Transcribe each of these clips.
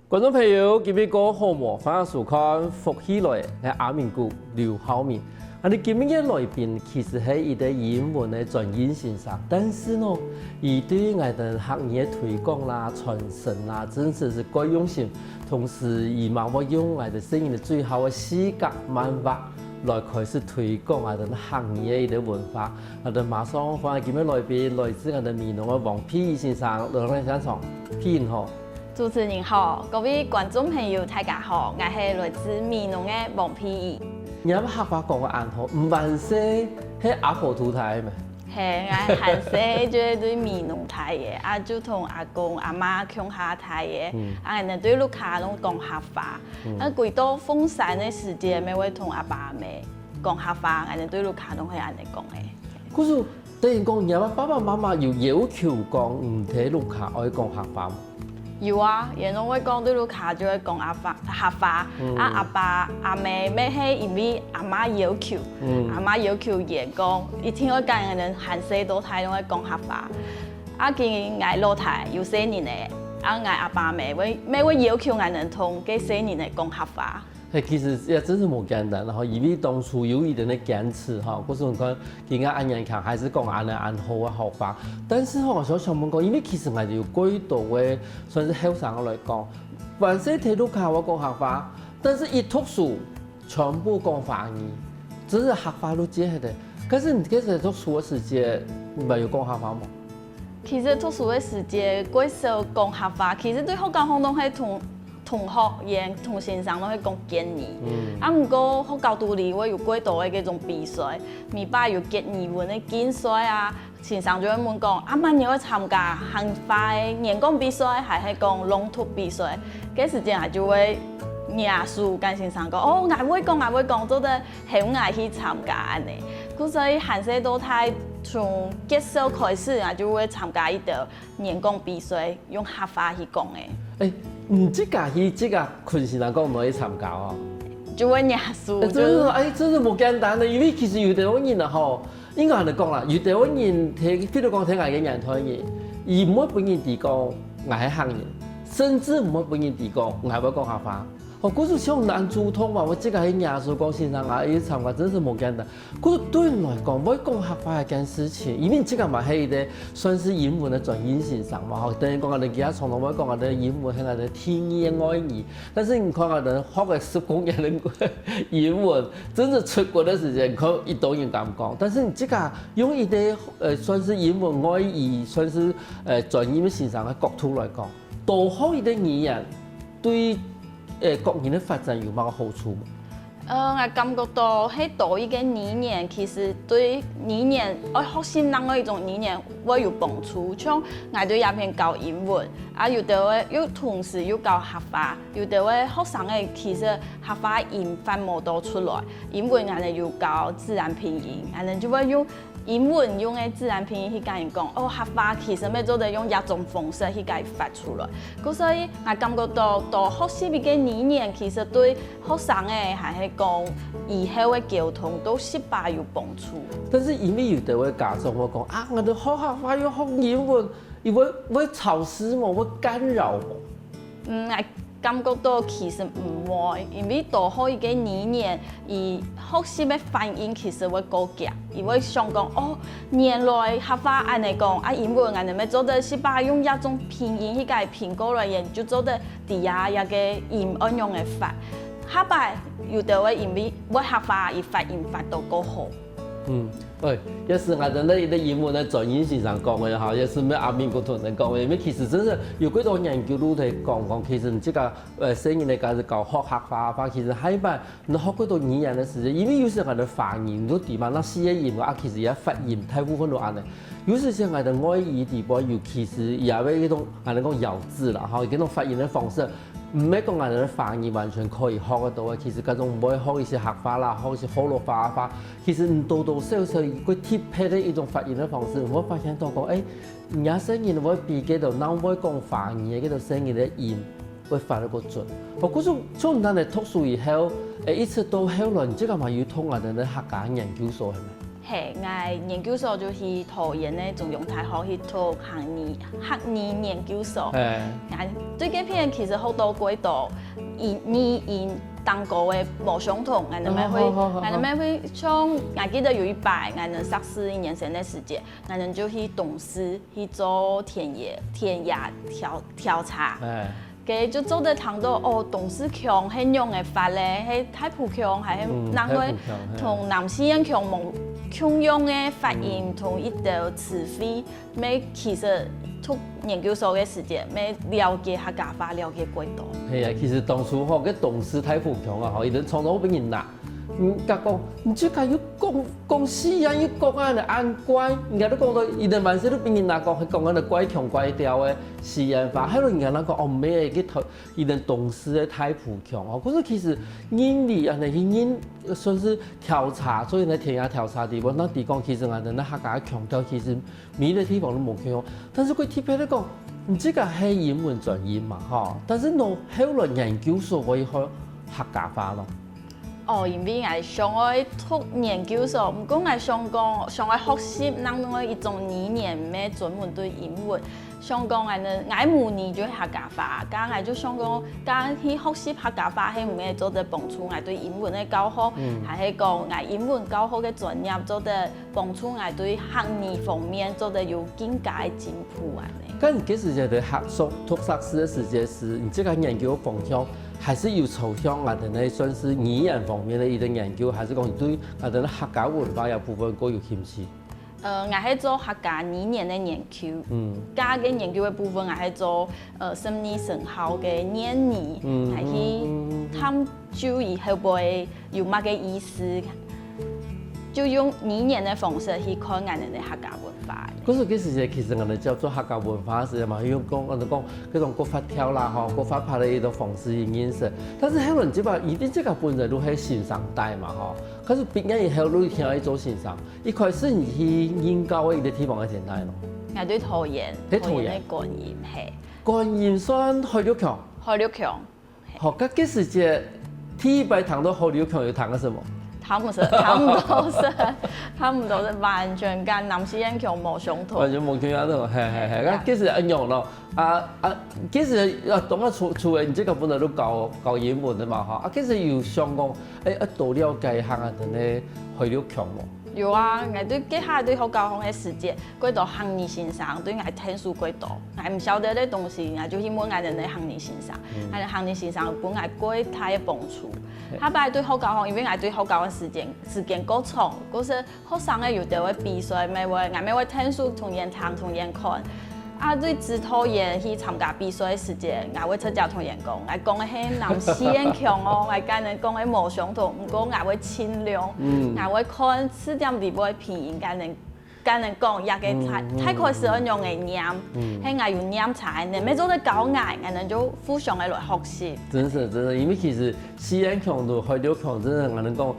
观众朋友，今日个好模欢迎收看福喜来嘅阿明谷刘浩明。你今日嘅来宾其实係一個英文嘅專業先生，但是呢，佢對我哋行業推廣啦、傳承啦，真是夠用心。同時，佢嘛會用我哋聲音嘅最後嘅視覺辦法來開始推廣我哋行業嘅文化。我哋馬上歡迎今日來賓來自我哋美濃嘅王丕儀先生，兩位先生，丕儀好。主持人好，各位觀眾朋友大家好，我係來自美濃嘅王丕儀。你有冇客家講個暗號？唔還是係阿婆土台咩？係，我係細就係對美濃台嘅，就同阿公阿媽鄉下台嘅，人對ลูกค้า攏講客話。幾到鳳山嘅時節，咪會同阿爸阿媽講客話，人對ลูกค้า攏係安尼講嘅。可是等於講，有冇爸爸媽媽有要求講唔睇ลูกค้า愛講客話？有啊，然後我講對ลูกค้า就會講客話，阿爸阿妹咩係因為阿媽要求，阿媽要求嘢講，一聽我講人韓式都睇攏會講客話，見我老太有4年咧，我阿爸妹會要求人同佢4年嚟講客話。其實也真是冇簡單，然後因為當初有一定的堅持哈，嗰時我講見個安人強還是講安好啊好法，但是我想問講，因為其實我哋有幾多嘅算是後生來講，凡是睇ลูกค้า我講客話，但是一讀書全部講華語，只是客話都接的。可是你其實讀書嘅時間唔係有講客話嗎？其實讀書嘅時間幾少講客話，其實對學校活動係同學員、同先生都會講建議。唔過學校度裡會有幾多嘅嗰種比賽，咪把有結語文嘅競賽啊，先生就會問講，萬你會參加行話嘅演講比賽，還係講朗讀比賽？嗰時間就會念書跟先生講，我會講，做得好愛去參加安尼。所以韓式都太從結束開始就會參加一個演講比賽，用客話去講嘅。這個群先生講唔可以參加哦，就會念書。真是冇簡單的，因為其實有啲人啊吼，應該係你講啦，有啲人睇，譬如講睇我嘅人台嘢，而唔會本人哋講我係行人，甚至唔會本人哋講我係會講客話。嗰是像難溝通嘛，我這個係念書講先生啊，一參加真是冇簡單。嗰是對人來講，我講客話係件事情，因為這個嘛係一個算是英文的專業先生嘛，等於講我哋其他從來我講我哋英文係我哋天然嘅愛語，但是你看我哋學嘅10幾年的英文，真是出國的時間，佢一度人咁講，但是你這個用一個算是英文愛語，算是專業先生嘅角度來講，多好一個語言對國人的發展有乜個好處？我感覺到喺多一個語言，其實對語言我學新人嘅一種語言會有幫助。像我對入邊教英文，有啲會又同時又教客話，有啲會學生嘅其實客話音發冇到出來，英文我哋又教自然拼音，我哋就會用英文用嘅自然拼音去教人講，客話其實咩做得用一種方式去教發出來。所以我感覺到學習一個語言，其實對學生嘅係講以後嘅溝通都失敗有幫助。但是因為有啲位家長會講我哋學客話要學英文，會吵死我，會干擾我。我感覺到其實唔會，因為多學一個語言，而學習嘅發音其實會高級，而會想講原來客話安尼講，英文安尼咪做得失敗，用一種拼音去解拼過來，然就做得底下一個音按用嘅法，下擺有啲會因為我客話而發音發到夠好。也是我哋的英文的專業先生講嘅哈，也是咩阿明哥同人講嘅，因為其實真是有幾多研究都喺講，其實你這個聲音嚟講是教學客話，其實喺班你學幾多語言嘅時間，因為有時我哋發音都地方那細嘅音其實也發音大部分都安尼，有時像我哋外語地方，尤其是也為嗰種我哋講咬字啦，哈，嗰種發音嘅方式。唔係講我哋嘅發音完全可以學得到嘅，其實嗰種唔會學一些客話啦，學一些河洛話，其實你多多少少佢貼配的一種發音嘅方式，我發現到講，人家聲音會比嗰度，嗱會講華語嘅嗰度聲音嘅音會發得個準。嗰種從咱哋讀書以後，一直到後來，即個嘛要通我哋嘅客家研究所係咪？嘿，我研究所就去桃园的中央大学去读学年研究所。我对这片其实好多轨道，因当过的无相同，我们会像我记得有一摆，我们硕士1年生的时间，我们就去董事去做田野调查。佢就做得谈到哦，董事腔係用嘅法咧，係太普腔，係人會同南西人腔冇腔用嘅發音同一條詞彙，咪其實讀研究所嘅時間，咪了解客家話，了解幾多。係啊，其實當初個董事太普腔啊，伊哋創造俾人拿。甲講，你即個要講西安，要講安尼安乖，人家都講到，伊哋萬事都俾人拿講，係講安尼乖腔乖調嘅西安話，喺度人家講哦，咩嘅頭，伊哋董事嘅太普腔哦。可是其實人哋安尼去算是調查，所以呢田野調查地方，那地講其實安尼咧客家腔調其實每個地方都冇腔，但是佢特別咧講，你即個係英文專業嘛，嗬，但是我後來研究所可以學客家話咯。哦，因為我上愛讀研究所，唔過我上愛學習當中一種語言咩專門對英文，上講我模擬就客家話，咁我就上講，咁去學習客家話係唔係做得幫助我對英文嘅教學，係講我英文教學嘅專業做得幫助我對行業方面做得有更加嘅進步啊！咁你幾時就對讀碩士嘅時間是，你這個研究方向？還是有朝向我哋咧，算是語言方面嘅一啲研究，還是講對我哋客家文化有部分個有興趣？我係做客家語言嘅研究，家嘅研究嘅部分我係做心理成效嘅演繹，係去探究以後背有乜嘅意思，就用語言嘅方式去看我哋嘅客家文化。嗰時幾時其實我哋叫做客家文化時嘛，用講我哋講嗰種國法跳啦，嗬，國法拍嘅一種方式認識。但是後來即係一定即個本身都係欣賞帶嘛，嗬。可是畢業以後都聽去做欣賞，一開始你去研究嘅一啲地方嘅點帶咯。我對桃園嘅觀音係。觀音算海陸腔。海陸腔。好，咁幾時節第一擺談到海陸腔又談個什麼？他們都是完全跟南西人腔冇相同。完全冇相同，係。咁幾時一樣咯？幾時當我出嚟，你即個本來都教英文嘅嘛，嚇。幾時又想講多了解下人哋海陸腔喎？有啊，我對接下來對學教學嘅時節，幾多行業先生對我聽書幾多，我唔曉得啲東西，我就希望我哋啲行業先生，我哋行業先生本我幾大嘅幫助。他擺對學教學，因為我對學教嘅時間夠長，嗰時學生嘅有啲會比賽，咪會聽書同人談同人看。啊，對指導員去參加比賽嘅時間，我會出街同人講，我講嘅係南西人腔哦，我跟人講嘅冇相同，唔過我會盡量，我會看試點地方嘅片言，跟人講，也嘅太開始我用嘅念，係我用念才，你咪做得教我，我哋就互相嘅來學習。真是，因為其實西安腔同海陸腔真係我哋講，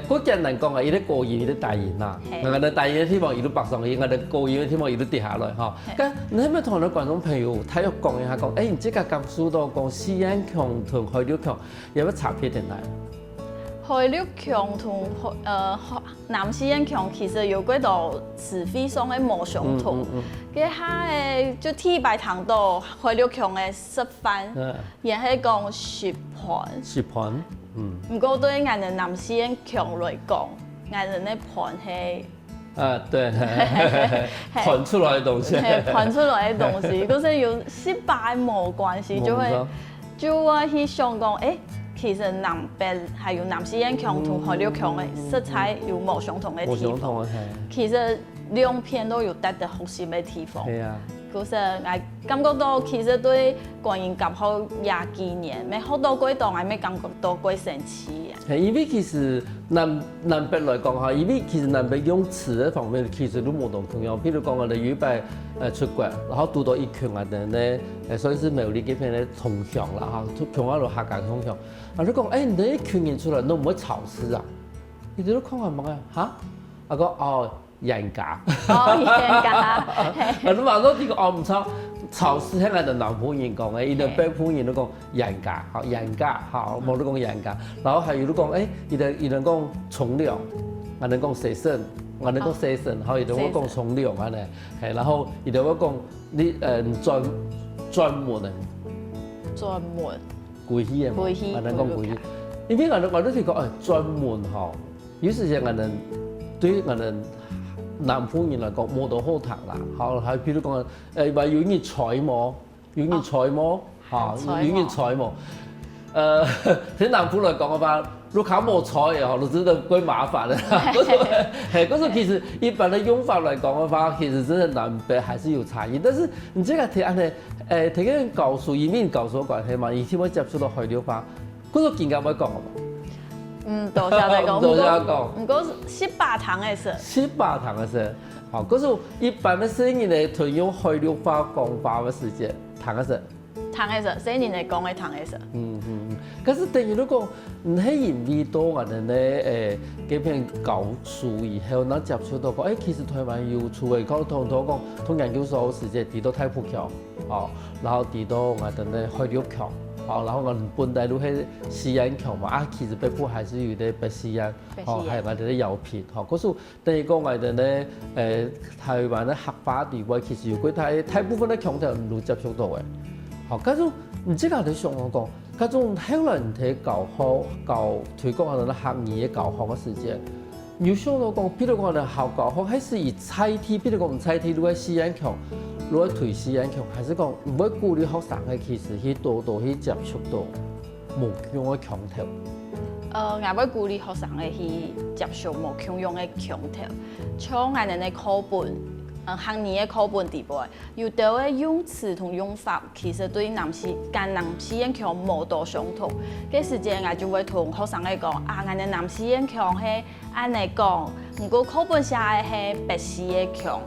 嗰件人講啊，伊啲高音，伊啲低音啦，我哋低音嘅地方伊都北上去，我哋高音嘅地方伊都跌下來嚇。咁你係咪同我哋觀眾朋友睇下講一下講，你即個感受到講西安腔同海陸腔有乜差別點嚟？海陸腔同南西人腔其實有幾多詞彙上嘅冇相同，佢下誒就第一擺談到海陸腔嘅示範，亦係講説盤。説盤，唔過對我哋南西人腔來講，我哋嘅盤係對，盤出來嘅東西，盤出來嘅東西，嗰時有失敗冇關係，就會去想講其實南北係有南西人腔同海陸腔嘅色彩有冇相同嘅地方。其實兩片都有得學習嘅地方。係啊。嗰時我感覺到其實對觀音教學廿幾年，咪好多幾多我咪感覺到幾神奇。係因為其實南北來講嚇，因為其實南北用詞嘅方面其實都冇同樣。譬如講我哋預備出國，然後讀到一群人咧，所以是冇呢幾片咧同鄉啦嚇，同一路客家同鄉。啊，你講你一群人出來，你唔會潮濕啊？你哋都講係乜啊？嚇？我講人家。人家。你話咗呢個唔錯，潮濕係我哋南方人講嘅，伊哋北方人都講人家，人家冇得講人家。然後係都講伊哋講從良，我哋講寫生。我哋講洗腎，有的我講沖涼安尼，係，然後有的我講你專門的歸去的嘛，我哋講歸去，因為我哋是講專門吼，有時間我哋對我哋南方人來講冇到好讀啦，好，係譬如講話有人採毛，有人採毛，嚇，有人採毛，喺南方來講嘅話。如果冇採嘅話，就真係幾麻煩啦。嗰種其實一般的用法來講嘅話，其實真係南北還是有差異。但是你這個睇安尼，睇個人教書，因為教書關係嘛，以前我接觸到海流法，嗰種見解冇講嘅嘛。多謝你講。多謝講。唔過18堂嘅事。18堂嘅事，好，嗰種一般的聲音嚟採用海流法講法嘅時間，堂嘅事。堂嘅事，所以人哋講嘅堂嘅事。可是等於如果唔係因為多我哋咧幾篇教書以後，咱接觸到講，其實台灣有處嘅講同研究所時間提到太普橋，然後提到我哋咧海流橋，然後我哋本地都係西安橋嘛，其實北部還是有啲北西安，係我哋啲藥品，嗰時等於講我哋咧台灣咧合法地位，其實有幾大部分嘅強調唔接觸到嘅。好，嗰種唔知家你想我講，嗰種後來人哋教推廣我哋學業嘅教學嘅時間，有想到講，譬如講我哋校教學，還是以採體，譬如講採體，如果西安強，如果推西安強，還是講唔會鼓勵學生嘅其實去多去接觸到無強嘅強調。我會鼓勵學生嘅去接觸無強用嘅強調，像我哋嘅課本。學年嘅課本地位，有啲嘅用詞同用法，其實對南西安強無多相同。嗰時間我就會同學生嚟講，我哋南西安強係安尼講，不過課本寫嘅係北西嘅強，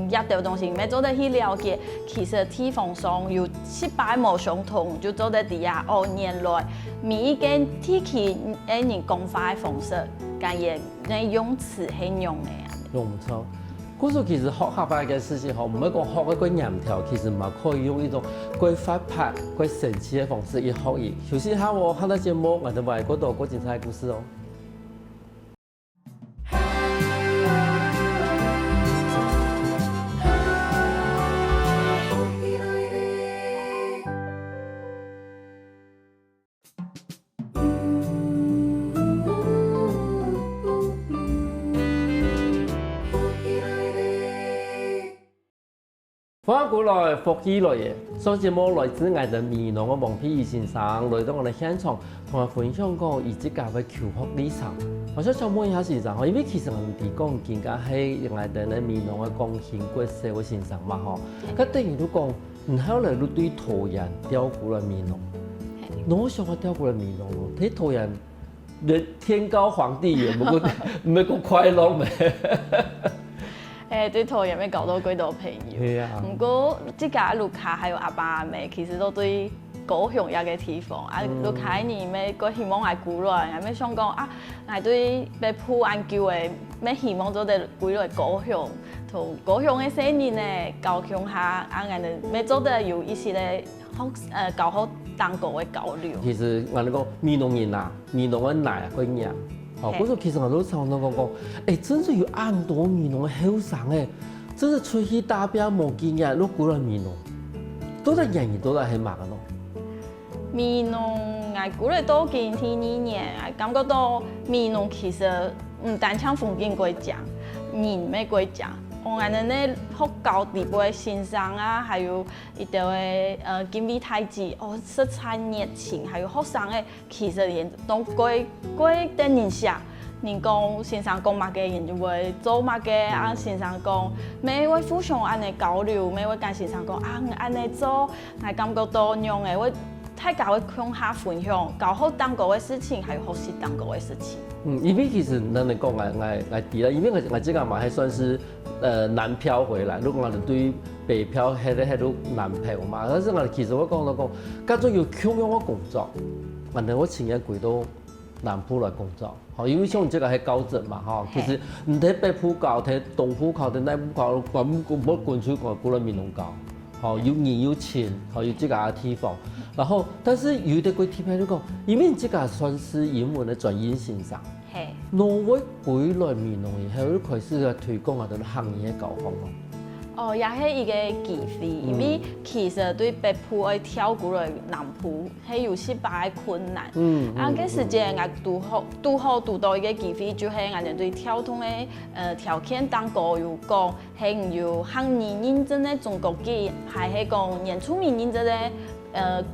一條東西要做得去了解，其實地方上有18無相同，就做得啲啊原來每一間地區人講話嘅方式，跟嘢用詞係用嘅。用唔錯。嗰時其實學合法嘅事情，唔係講學一個嚴條，其實嘛可以用一種幾發拍、幾神奇嘅方式去學嘢。首先下我看到節目，我就話嗰度精彩嘅故事哦。翻過來福氣來嘅，上節目來自我哋美濃嘅王丕義先生來到我哋現場，同我分享講以自家嘅求學歷程。我想問一下先生，因為其實我哋講更加係我哋咧美濃嘅貢獻國社會先生嘛嗬，咁等於都講，唔後來都對桃園調過來美濃，我想我調過來美濃咯，睇桃園，你天高皇帝遠，唔係咁快樂咩？對桃園要交到幾多朋友。不過這家盧卡還有阿爸阿妹，其實都對高雄一個地方。盧卡你咩個希望係過來，咩想講啊？係對北部研究嘅咩希望做得過來高雄，同高雄嘅青年咧交向下，我哋咩做得有一些咧教學當國嘅交流。其實我哋講美濃人啊，美濃嘅奶嗰樣。嗰時其實我都常常講，真係有咁多美濃嘅後生誒，真係出去打拼冇經驗，都過來美濃，都係人人都係喺忙嘅咯。美濃我過來都見第2年，我感覺到美濃其實唔單槍風景過獎，人咩過獎。我哋咧學校地位欣賞啊，還有一啲嘅經濟體制，色彩熱情，還有學生嘅其實人都過等人寫。人講先生講乜嘅，人就會做乜嘅。啊，先生講每位互相安尼交流，每位跟先生講啊，安尼做，我感覺到用嘅，我大家會向下分享，教好當國嘅事情，還有學習當國嘅事情。因為其實咱嚟講，我知啦，因為我這個嘛係算是南漂回來，如果我哋對北漂係都南漂嘛，但是我其實我講到講，各種要強樣嘅工作，我情願歸到南部來工作，因為像你這個係高職嘛，其實唔睇北部高，睇東部高，睇南部高，冇滾出過來美濃高，有人有錢，有這個地方，然後但是有啲個地方都講，因為這個算是英文的專業欣賞。挪威归来闽农以后，你开始来推广啊，就是行业的教育咯。哦，也係一個機會，因為其實對北部去跳過來南部係有失敗嘅困難。嗰時間我拄到一個機會，就係我哋對跳通嘅條件當高有講，係有行業認證嘅中國級，係講原住民認證嘅。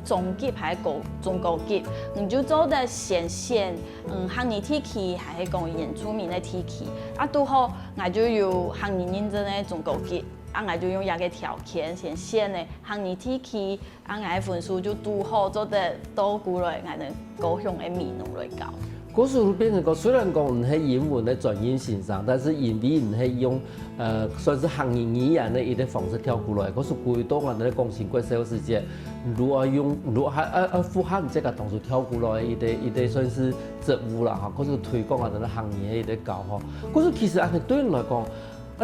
中級還係中高級，你就做得先行業體系，還係講原住民嘅體系，啊拄好，我就有行業認證嘅中高級，啊我就用一個條件先行嘅行業體系，啊我嘅分數就拄好，做得倒過來，我哋高雄嘅民農來教。嗰時變成個雖然講唔係英文嘅專業先生，但是因為唔係用算是行業語言嘅一個方式跳過來，嗰時幾多人喺講成過小時間，如果還符合這個當初跳過來一個算是職務啦嚇，嗰時推廣啊啲行業嘅一個教學，嗰時其實係對人來講，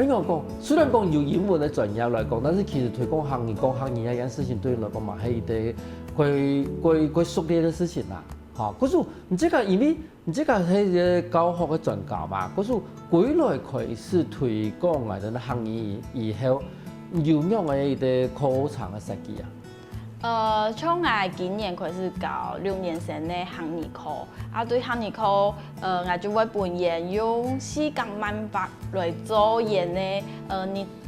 應該講雖然講有英文嘅專業來講，但是其實推廣行業講行業一件事情對人來講嘛係一個熟練嘅事情啦。嚇，嗰時唔知個，因為唔知個係個教學嘅專家嘛，嗰時幾來開始推廣我哋嘅行業以後，有樣嘅一個課程嘅設計啊。從我今年開始教6年生嘅行業課，啊對行業課，我就會本研用4個辦法來做研嘅，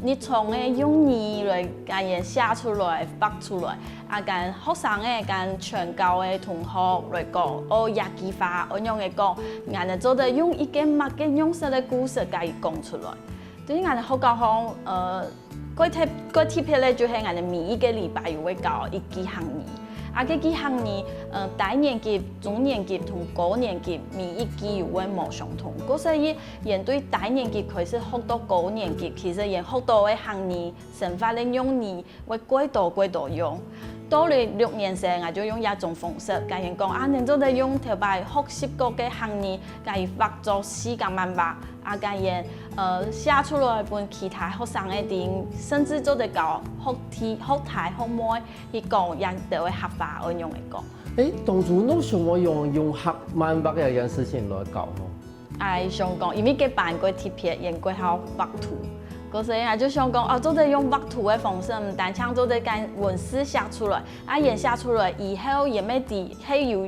你從嘅用語來教研寫出來、發出來，啊跟學生嘅跟全教嘅同學來講，我一句話我用嘅講，我哋做得用一個乜嘅用實嘅故事加以講出來，對於我哋學教學，嗰貼片咧就係我哋每一個禮拜有會教一支行業，啊嗰支行業，低年級、中年級同高年級每一支有會冇相同，嗰所以人對低年級開始學到高年級，其實人學到嘅行業、生活嘅用語會幾多用。到了6年生，我就用一種方式，教人講啊，你做得用條擺學習過嘅行業，教人畫作4個辦法，啊教人寫出來俾其他學生嘅點，甚至做得教學大學妹去講，亦都會合法我用嚟講。當初你想我用學萬百嘅一件事情來教咯？想講，因為佢辦過貼片，人過後畫圖。嗰時我就想講，做得用畫圖嘅方式，唔單止做得跟文字寫出來，啊，人寫出來以後，人咩啲係要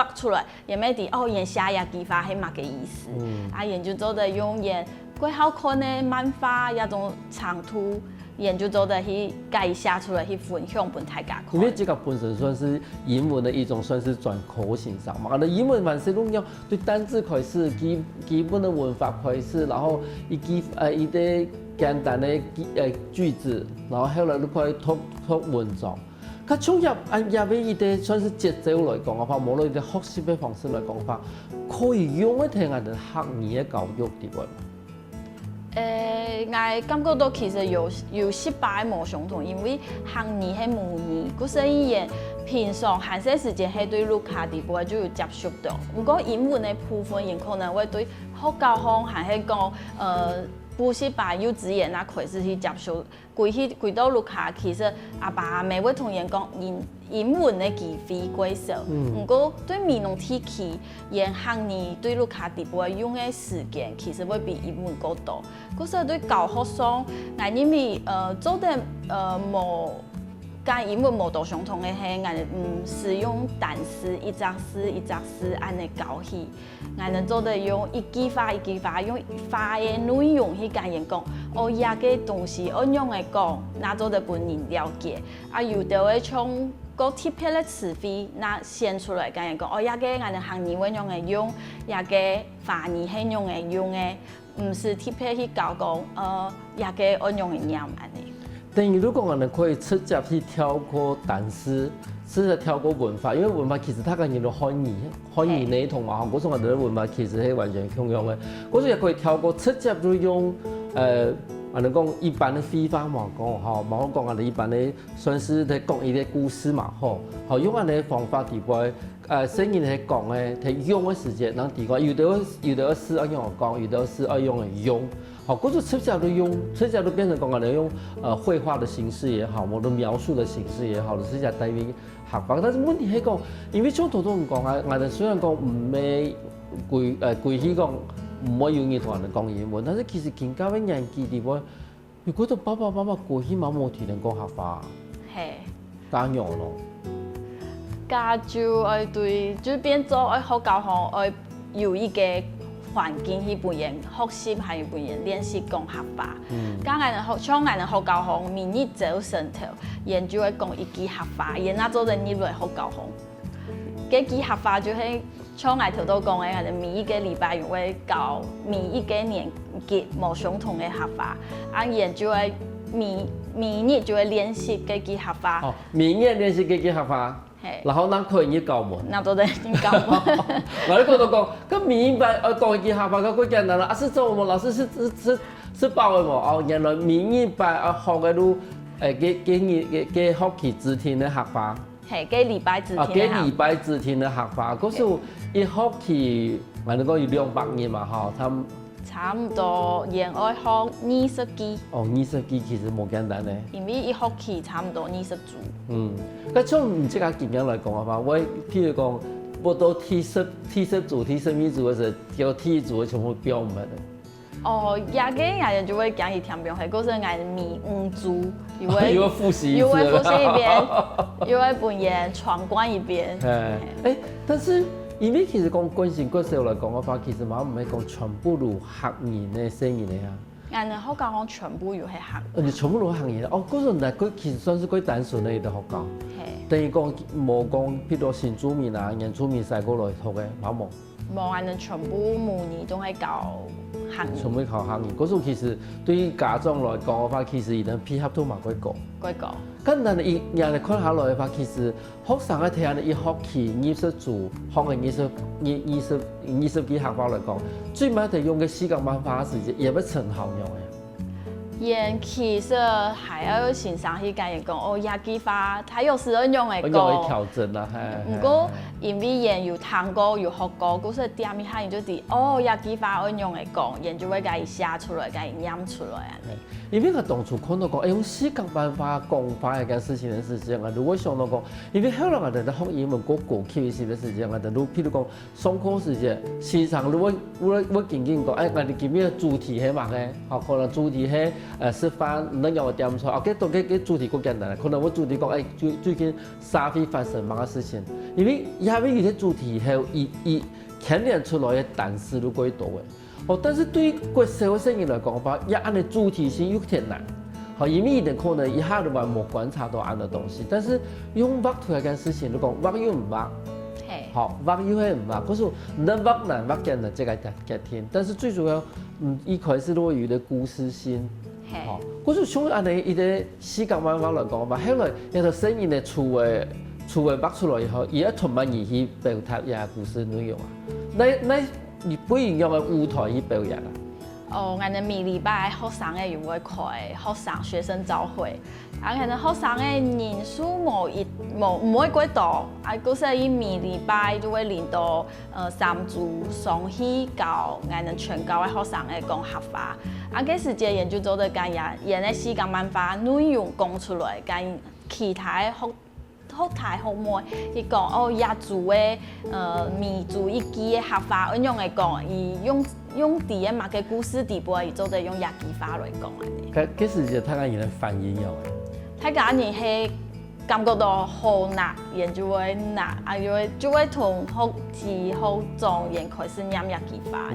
畫出來，人咩啲人寫一句話係乜嘅意思，啊，人就做得用人幾好看嘅漫畫一種長圖，人就做得去介寫出來去分享俾大家看。因為這個本身算是英文的一種算是專科性上嘛，那英文萬事攏要對單字開始，基本的文法開始，然後一個簡單的句子，然後後來你可以讀文章。佢從入邊一個算是節奏來講嘅話，無論一個學習嘅方式來講嘅話，可以用一聽我哋行業嘅教育地位。我感覺到其實有失敗冇相同，因為行業係模擬，嗰所以人平常閒些時間係對錄卡地步就要接觸到。不過英文嘅部分人可能會對學教學還係講補習班幼稚園啊開始去接觸，歸到錄卡其實阿爸阿媽會同人講英文嘅機會幾少，不過對民農體系人行業對錄卡地步用嘅時間其實會比英文高多。嗰時對教學上，我認為做得冇跟英文冇多相同嘅係，我使用單詞一隻詞按嚟教起，我哋做得用一句話用話嘅內容去跟人講，一個東西我用嚟講，那做得本人了解，啊有的會從個貼片嘅詞彙，那寫出來跟人講，一個我哋行業會用嚟用，一個話語係用嚟用嘅，唔是貼片去教講，一個我用嚟念安尼。等於如果我哋可以直接去跳過單詞，直接跳過文化，因為文化其實它跟人哋漢語呢同埋嗰種我哋嘅文化其實係完全共用嘅。嗰種也可以跳過直接就用我哋講一般嘅語法嘛講嚇，冇講我哋一般嘅算是在講一個故事嘛，好用我哋嘅方法地位，生意係講嘅，係用嘅時間，人哋講有的詩要用講，有的詩要用嚟用。好，嗰種直接都用，直接都變成講我哋用繪畫的形式也好，或者描述的形式也好，直接帶入客家。但是問題係講，因為像頭先講啊，我哋雖然講唔係規矩講唔可以用嘢同人哋講英文，但是其實更加嘅年紀地方，如果到爸爸媽媽過去冇冇聽人講客話，係家樣咯。家就愛對，就變做愛學教學，愛有一個環境去培養學習，還有培養練習講客話。咁我哋像我哋學教學，明日走神頭，研究會講一句客話，然後做人入來學教學。嗰句客話就係像我頭都講嘅，我哋每一個禮拜會教每一個年級冇相同嘅客話，啊研究會每日就會練習嗰句客話。哦，每日練習嗰句客話。然後咱可以去教門，那都得去教門。我哋嗰度講，咁明白講一句客話，咁幾簡單啦。啊，是中文老師是包嘅喎。哦，原來明白學嘅路，嘅學期只聽嘅客話。係，幾禮拜只聽。啊，幾禮拜只聽嘅客話，嗰時候一學期，我哋講有200日嘛，嚇，他們。差唔多，現愛學20句。哦，20句其實冇簡單咧。因為一學期差唔多20組。咁從唔即個經驗來講嘅話，我譬如講，我到第10組、第12組嘅時候，叫第1組嘅全部標唔係。哦，也個人就會講去聽標，係嗰陣係迷5組，又會複習一邊，又會本研闖關一邊。但是。因為其實講關心嗰時候來講嘅話，其實嘛唔係講全部都客人嘅生意嚟啊。我哋學教講全部要係客人。你全部都客人哦，嗰陣但佢其實算是幾單純嘅一個學教。係。等於講冇講，譬如新住民啊、原住民曬過來學嘅，冇冇。冇，我哋全部每年都係教客人。全部靠客人，嗰種其實對於家長來講嘅話，其實伊能配合都蠻鬼高。鬼高。咁但係伊人哋看下來嘅話，其實學生嘅睇下一學期20組，學嘅20幾客話來講，最尾係用嘅時間蠻花時間，也不成效用嘅。其實還要欣賞去跟人講，哦，亞基法，他有時用嚟講。用嚟調整啦，係。不過因為人有聽過有學過，嗰時點下人就知，哦，亞基法我用嚟講，人就會甲伊寫出來，甲伊念出來啊。因為我當初看到講，用時間辦法講法一件事情嘅時間，我會想到講，因為後來我哋學英文過期嘅時間，我哋都譬如講上課時間，時常都會緊緊講，我哋今日主題係乜嘅？可能主題係食飯，能讓我點錯？嘅主題夠簡單，可能我主題講，最近社會發生乜嘅事情，因為有啲主題係以牽連出來嘅單詞都幾多嘅。哦，但是對於國社會生意來講的話，要按的主題性有點難。好，因為一定可能一下子話冇觀察到按的東西，但是用畫出來件事情，你講畫又唔畫，好畫又係唔畫，可是能畫難畫簡單，這個嘅聽。但是最主要，一開始都會有啲故事性。好，可是從按你一啲時間方法來講的話，後來一個生意嘅出位畫出來以後，伊要充滿意義表達一下故事內容啊。那你不應用嘅舞台去表演啊？哦，我哋每禮拜學生嘅又會開學生學生早會，啊，我哋學生嘅人數唔會幾多，啊，嗰時伊每禮拜都會領到3組上去教我哋全校嘅學生嘅講客話，啊，嗰時節研究做得緊呀，人嘅時間辦法內容講出來，跟其他學台學妹，伊講哦，亞族嘅民族一句嘅客話，用嚟講，伊用啲嘅乜嘅故事地步，伊做得用亞基話嚟講啊。嗰時就睇下人嘅反應有嘅。睇下人係感覺到好難，人就會難，啊就會同學字學狀人開始念亞基話。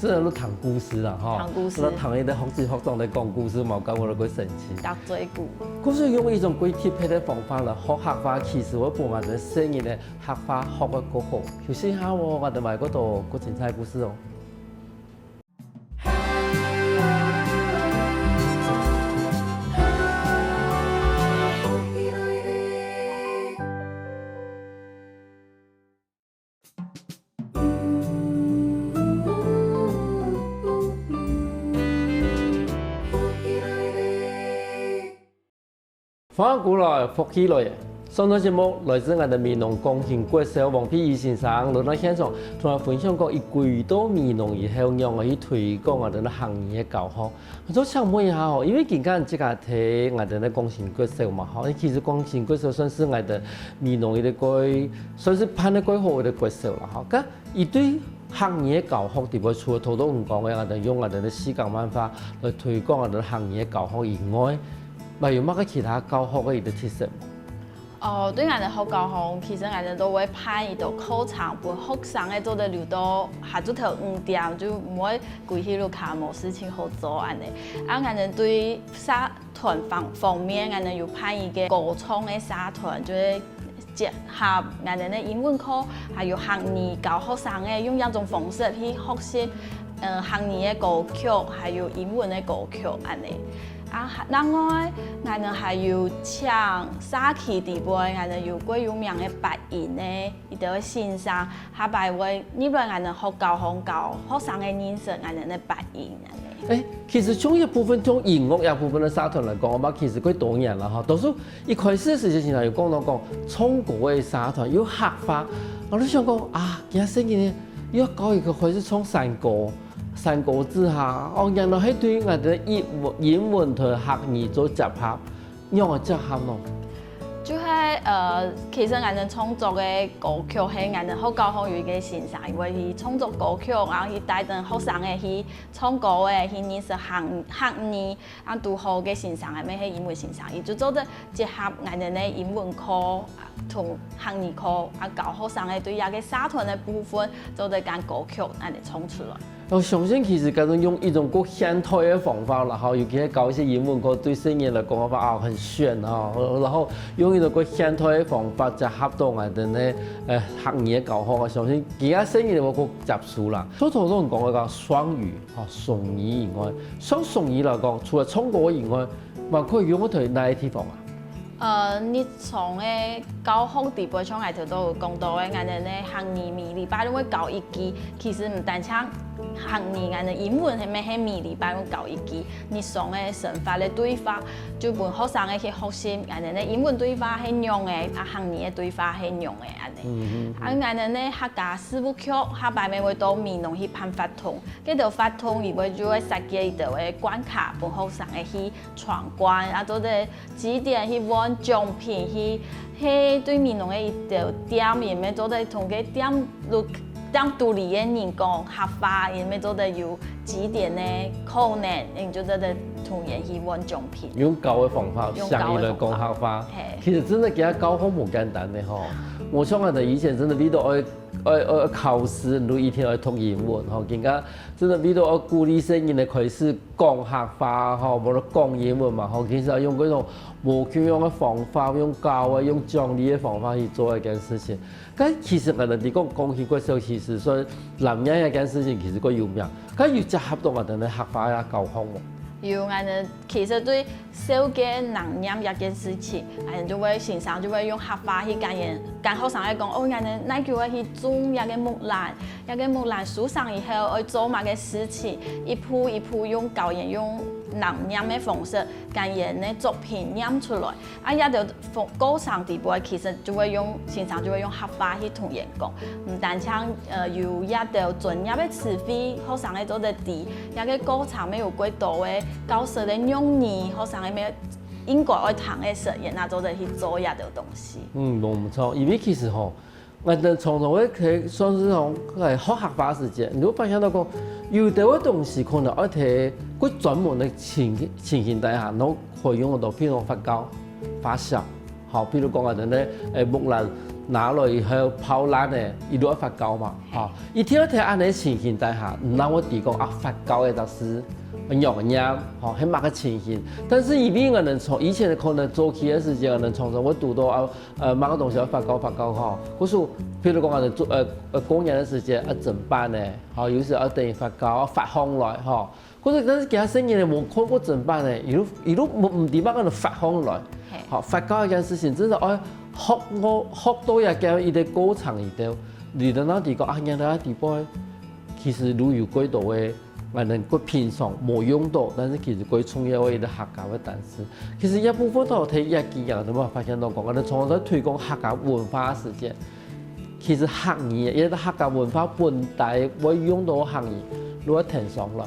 即係都談故事啦，嗬。談故事。我談一啲學字學狀嚟講故事，冇講我哋幾神奇。答嘴鼓。嗰時用一種幾貼切嘅方法啦，學客話其實我幫我哋聲音嘅客話學得過好。有時下我哋埋嗰度個精彩故事哦。翻古來復起來，上档节目来自我哋闽农钢琴国手王丕义先生来到现场，同我分享过伊几多闽农以后让我去推广我哋嘅行业教学。我都想问一下哦，因为今日即个睇我哋嘅钢琴国手嘛，吼，其实钢琴国手算是我哋闽农嘅个算是攀得几好嘅国手啦，吼。咁伊对行业教学地位除了头都唔讲嘅，我哋用我哋嘅时间办法来推广我哋行业教学以外，咪有乜嘅其他教学嘅特色？哦，对俺哋學教學，其實俺哋都會派一道課程，俾學生嘅做得留到下晝頭5點，就唔會規起路卡冇事情好做安尼。啊，俺哋對社團方面，俺哋有派一個歌唱嘅社團，就是結合俺哋嘅英文課，還有行業教學生嘅用一種方式去學習行業嘅歌曲，還有英文嘅歌曲安尼。啊，另外，俺哋還有請社區地位，俺哋有幾有名嘅白銀咧，伊就會欣賞，下擺會入來俺哋學教學生嘅認識俺哋嘅白銀安尼。其實從一部分從音樂一部分嘅社團嚟講，我覺其實佢多年啦嚇。多數一開始嘅時陣係有講到講唱歌嘅社團要客化，我都想講啊，今日星期呢要搞一個開始唱山歌。三國之下，哦，原來係對我哋英文同客語做結合，讓我結合咯。就係其實俺哋創作嘅歌曲係俺哋學教學有一個欣賞，因為佢創作歌曲，然後佢帶動學生嘅去唱歌嘅，去認識客語，啊，拄好嘅欣賞係咩係英文欣賞，伊就做得結合俺哋嘅英文課同客語課，啊，教學生嘅對一個社團嘅部分做得間歌曲俺哋唱出來。我相信其實嗰種用一種個現代嘅方法啦，哈，尤其係搞一些英文歌對聲音嚟講嘅話啊，很炫哈，然後用一種個現代嘅方法就合到我哋咧客語嘅教學，我相信而家聲音我個接受啦。所以頭先講嘅個雙語哈，雙語以外，雙語嚟講，除了唱歌以外，咪可以用喺哪啲地方啊？日常嘅教學地位，像我頭都有講到嘅，我哋咧行語每禮拜都會教一記，其實唔單止行語，我哋英文係咩係每禮拜會教一記，日常嘅生活嘅對話，就幫學生嘅去學習，我哋咧英文對話係用嘅，啊行語嘅對話係用嘅安尼。啊，我哋咧客家事務局下擺咪會到闽農去辦法通，嗰條法通伊會就會設計一條嘅關卡，幫學生嘅去闖關，啊做啲指點去揾獎品去對闽農嘅一條點，亦咪做得同佢點獨立嘅人講合法，亦咪做得有指點嘅可能，亦就得同人去揾獎品。用教嘅方法，相對嚟講客化，其實真係其他教學冇簡單嘅嗬。我想我哋以前真係呢度愛考試，你一天愛讀英文嗬，而家真係呢度愛鼓勵聲音嚟開始講客化嗬，冇得講英文嘛嗬。其實用嗰種無教養嘅方法，用教啊，用獎勵嘅方法去做一件事情。咁其實我哋講鋼琴國手，其實算男人一件事情，其實個有名。咁要結合到我哋嘅客化啊教學喎。有俺哋其實對小嘅能念一件事情，俺哋就會欣賞，就會用客話去教人，教學生嚟講，哦，俺哋那叫我去種一個木蘭樹上以後，去做乜嘅事情，一步一步用教人用能念嘅方式，教人嘅作品念出來。啊，一條歌唱地步，其實就會用欣賞，就會用客話去同人講，唔單止有一條專業嘅詞彙，學生嚟做得啲，一個歌唱沒有幾多嘅。教授的用語，學生係咩應該愛談嘅實驗，那做得去做一條東西。冇錯，因為其實吼，我哋常常會睇算是講係學客化時間，你會發現到講有啲嘅東西可能愛睇佢專門嘅情形底下，我可以用到譬如發酵、發酵，好，譬如講我哋咧木蘭拿來以後泡爛嘅，伊都愛發酵嘛，嚇。伊聽一睇安尼情形底下，唔讓我哋講啊發酵嘅就是用嘅，吼，係乜嘅情形？但是以邊個人從以前可能做起嘅時間，人從我讀到乜個東西要發酵吼，嗰時譬如講我哋做過年嘅時間要整班嘅，吼，有時要等於發酵發烘來，吼，嗰時但是其他生意咧冇看過整班嘅，伊都唔點乜個發烘來，吼，發酵一件事情真係愛學到一個伊啲過程裡頭，你到那地個啊，人哋地方其實如有幾多嘅。我能够平常冇用到，但是其實佢重要嘅一個客家嘅單詞。其實一部分都睇一幾樣，咁啊發現到講，我哋從在推廣客家文化嘅時間，其實客語一個客家文化本地會用到客語，如果聽上來。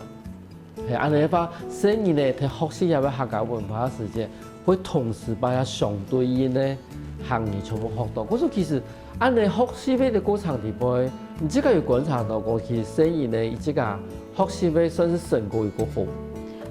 係，安尼話，所以呢，喺學習入去客家文化嘅時間，會同時把它相對應嘅客語全部學到。嗰種其實，安尼學習嘅過程裏邊，你即個要觀察到個，其實所以呢，即個學習嘅算是成功一個好。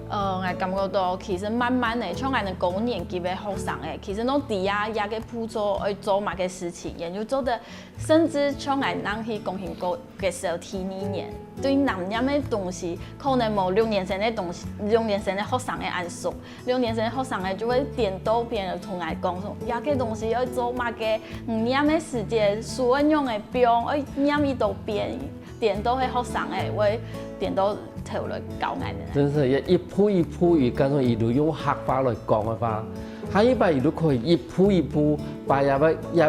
我感覺到其實慢慢的，像我哋高年級嘅學生誒，其實攏底下也個輔助去做乜嘅事情，研究做得，甚至像我哋去貢獻過嘅時候，第2年對南洋嘅東西，可能冇6年生嘅東西，6年生嘅學生嘅按熟，6年生嘅學生嘅就會點到邊個同我講說，也個東西要做乜嘅，5年嘅時間，所運用嘅標，要念一道邊，點到嘅學生誒會點到。頭來教我哋，真是一步一步，而家種一路用客話來講嘅話，下一擺一路可以一步一步，把也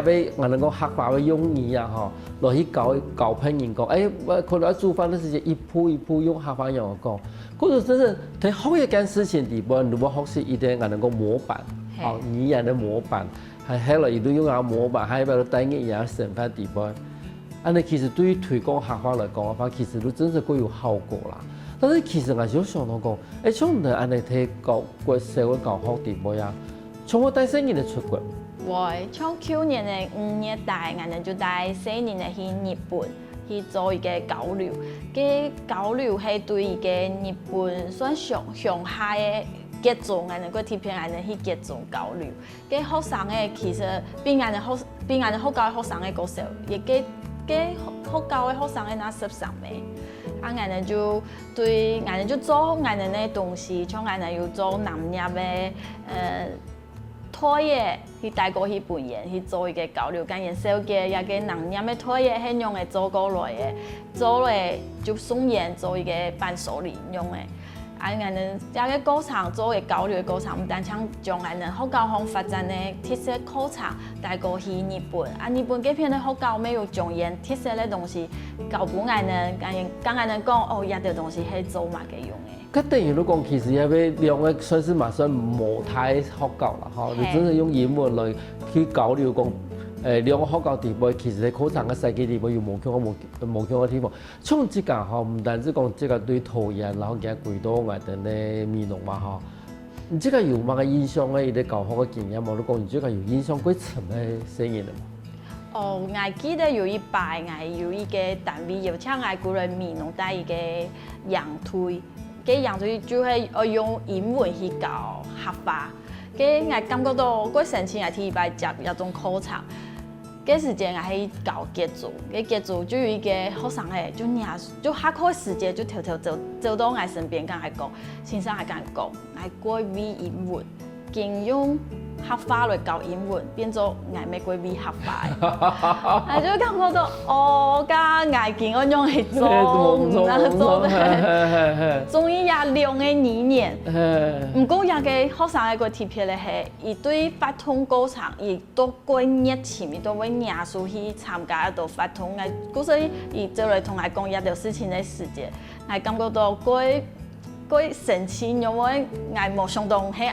俾我哋講客話嘅用語啊，嗬，落去教朋友講，我可能做飯嘅時間一步一步用客話樣講，嗰種真是喺學一件事情地方，如果學習一定我哋講模板，哦，語言嘅模板，係後來一路用下模板，下一擺都帶嘅嘢成翻地方，安尼其實對於推廣客話來講嘅話，其實都真係會有效果啦。但是其實我就想到講，像唔係安尼睇教國社會教學地位啊，從我帶4年嚟出國。會，像去年嘅5月底，我哋就帶4年嚟去日本去做一個交流。嘅交流係對一個日本算上下嘅節奏，我哋個貼片我哋去節奏交流。嘅學生嘅其實比我哋學教學生嘅個少，亦嘅學教嘅學生嘅那13名。啊，我哋就對，我哋就做我哋嘅東西，像我哋要做南洋嘅拖嘢，去帶過去本園去做一個交流，跟人小嘅一個南洋嘅拖嘢係用嚟做過來嘅，做嚟就送園做一個伴手禮用嘅。啊，我哋一個過程做嘅交流嘅過程，唔單止將我哋學教學發展嘅特色課程帶過去日本，啊，日本嗰邊嘅學教沒有將人特色嘅東西教俾我哋，跟我哋講哦，一條東西係做乜嘅用嘅。咁等於你講，其實因為兩個算是嘛算模態學教啦，嗬，你真係用英文嚟去交流講。兩個學教地位，其實喺課程嘅世界地位有無強嘅地方。從這個嗬，唔單止講這個對陶冶，然後嘅幾多我哋嘅美濃嘛嗬。你這個有乜嘅印象咧？你哋教學嘅經驗冇？你講你這個有印象幾深嘅聲音啊？哦，我記得有一擺，我有一個單位邀請我過來美濃帶一個洋推，嘅洋推就係我用英文去教客話。嘅我感覺到幾神奇，我第一擺接一種課程。嘅時間我係教傑族，嘅傑族就有一個學生誒，就下課時間就偷偷走到我身邊，跟我講，先生係咁講，我過為英文，經用客話來教英文，變做我咪過為客話，我就感覺到哦，家我見我用嚟做，做嘅，終於也兩個2年，唔過也個學生嘅個特別咧係，伊對發通過程，伊都過熱情，伊都會嚴肅去參加一道發通嘅，故所以伊就來同我講一條事情嘅時間，我感覺到幾神奇，因為我冇想到係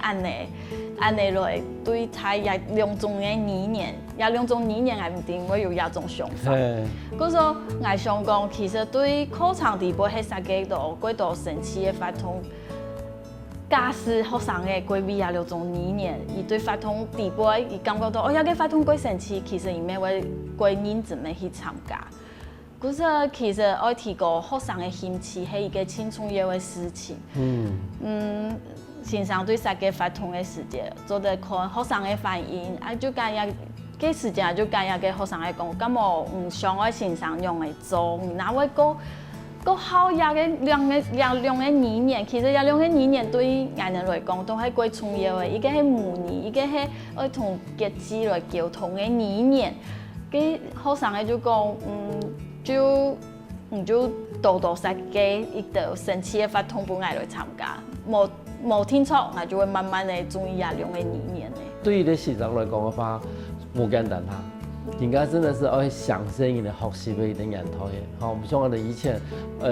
安尼來對他也兩種嘅理念，也兩種理念，我唔定會有一種想法。嗰時候我想講，其實對課程地步係實幾多神奇嘅發通，假使學生嘅規避也兩種理念，而對發通地步，而感覺到哦，有個發通幾神奇，其實伊咩會幾認真嘅去參加。嗰時其實我提過學生嘅興趣係一個輕重要嘅事情。先生對實嘅發通嘅時間，做得看學生嘅反應，啊就今日嘅時間就今日嘅學生嚟講，咁我唔想我先生用嚟做，那位個好嘢嘅兩個理念，其實有兩個理念對我哋來講都係幾重要嘅，一個係模擬，一個係愛同傑子來溝通嘅理念。嘅學生嘅就講，就多實嘅一道神奇嘅發通俾我來參加，冇聽錯，我就會慢慢地中意兩個理念咧。對於啲學生來講嘅話，冇簡單嚇，人家真的是爱享受人的学习的一个年头嘅，好，不像我哋以前，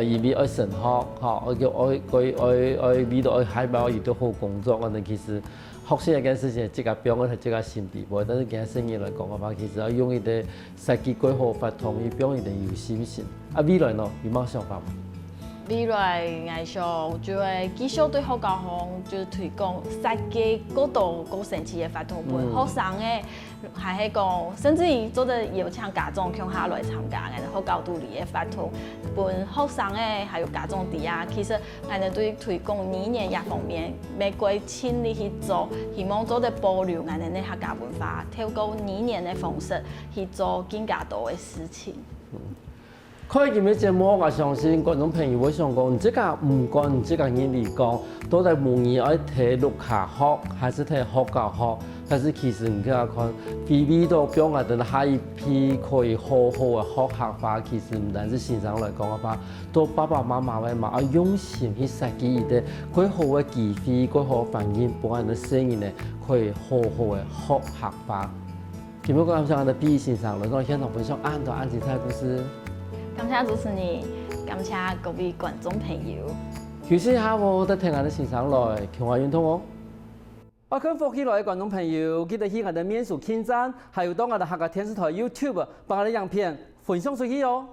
因为爱升学，好，爱遇到爱海报遇到好工作，我哋其实学习一件事情，即个表我係即个新地步，但是今日生意来讲嘅话，其實要用伊哋設計規劃法同伊表現嘅有信心。啊，未來呢，有冇想法嗎？未來我想就會繼續對學校方就是推廣設計高度高層次嘅法圖，俾學生嘅係喺講，甚至於做得邀請家長向下來參加嘅學校獨立嘅法圖，俾學生嘅還有家長啲啊，其實我哋對推廣語言一方面，每個盡力去做，希望做得保留我哋嘅客家文化，透過語言嘅方式去做更加多嘅事情。看今日節目，我相信觀眾朋友會想講，你這個唔講，你這個人嚟講，到底無疑愛睇陸下學，還是睇學教學？但是其實你睇看，菲比都表達到下一批可以好好嘅學客話，其實唔單止先生來講嘅話，都爸爸媽媽為嘛要用心去設計伊啲幾好嘅機會、幾好嘅環境，幫人哋生意呢可以好好嘅學客話。今日我感謝我哋畢先生來講現場分享安多安精彩故事。感謝主持人，感謝各位觀眾朋友。休息下喎，得聽我哋先生來強化運動哦。我跟福起來嘅觀眾朋友，記得去我哋面書網站，還有到我哋客家電視台 YouTube 把我哋影片分享出去哦。